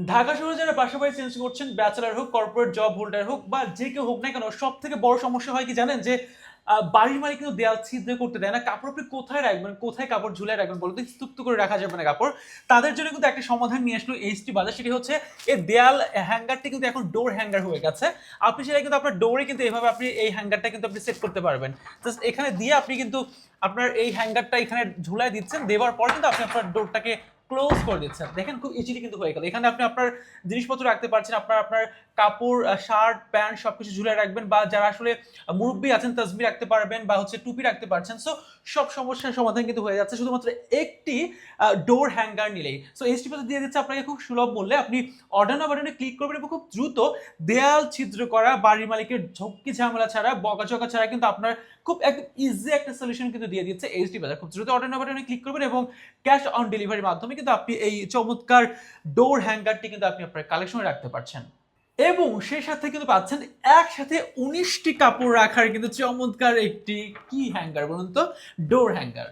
ঢাকা শহরে যারা বাসা-বাড়ি চেঞ্জ করছেন, ব্যাচেলর হোক, কর্পোরেট জব হোল্ডার হোক বা যে কেউ হোক না কেন, সবথেকে বড় সমস্যা হয় কি জানেন? যে বাড়ির মালিক কিন্তু দেয়াল ছিদ্র করতে দেয় না। কাপড় আপনি কোথায় রাখবেন? কোথায় কাপড় ঝুলায় রাখবেন বলুন তো? স্তূপ করে রাখা যাবে না কাপড়। তাদের জন্য কিন্তু একটা সমাধান নিয়ে আসলো এইচটি বাজার। সেটি হচ্ছে এই দেয়াল হ্যাঙ্গারটি কিন্তু এখন ডোর হ্যাঙ্গার হয়ে গেছে। আপনি চাইলে কিন্তু আপনার ডোরে কিন্তু এভাবে আপনি এই হ্যাঙ্গারটা কিন্তু আপনি সেট করতে পারবেন। জাস্ট এখানে দিয়ে আপনি কিন্তু আপনার এই হ্যাঙ্গারটা এখানে ঝুলায় দিচ্ছেন। দেওয়ার পর কিন্তু আপনি আপনার ডোরটাকে ক্লোজ করে দিচ্ছেন। দেখেন খুব ইজিলি কিন্তু হয়ে গেল। এখানে আপনি আপনার জিনিসপত্র রাখতে পারছেন। আপনার কাপড়, শার্ট, প্যান্ট সবকিছু ঝুলায় রাখবেন বা যারা আসলে মুরুব্বি আছেন তাসবিহ রাখতে পারবেন বা হচ্ছে টুপি রাখতে পারছেন। সো সব সমস্যার সমাধান কিন্তু হয়ে যাচ্ছে শুধুমাত্র একটি ডোর হ্যাঙ্গার নিলেই। সো এইচটি পাশে দিয়ে দিচ্ছে আপনাকে খুব সুলভ মূল্যে। আপনি অর্ডার নাও বাটনে ক্লিক করবেন এবং খুব দ্রুত দেয়াল ছিদ্র করা বাড়ির মালিকের ঝক্কি ঝামেলা ছাড়া, বকাঝকা ছাড়া কিন্তু আপনার খুব একদম ইজি একটা সলিউশন কিন্তু দিয়ে দিচ্ছে এইচডি বাজার। খুব দ্রুত অর্ডার নাও বাটনে ক্লিক করবেন এবং ক্যাশ অন ডেলিভারির মাধ্যমে কিন্তু আপনি এই চমৎকার ডোর হ্যাঙ্গারটি কিন্তু আপনি আপনার কালেকশনে রাখতে পারছেন। এবং সেই সাথে কিন্তু পাচ্ছেন একসাথে ১৯ টি কাপড় রাখার কিন্তু চমৎকার একটি কি হ্যাঙ্গার বলুন তো? ডোর হ্যাঙ্গার।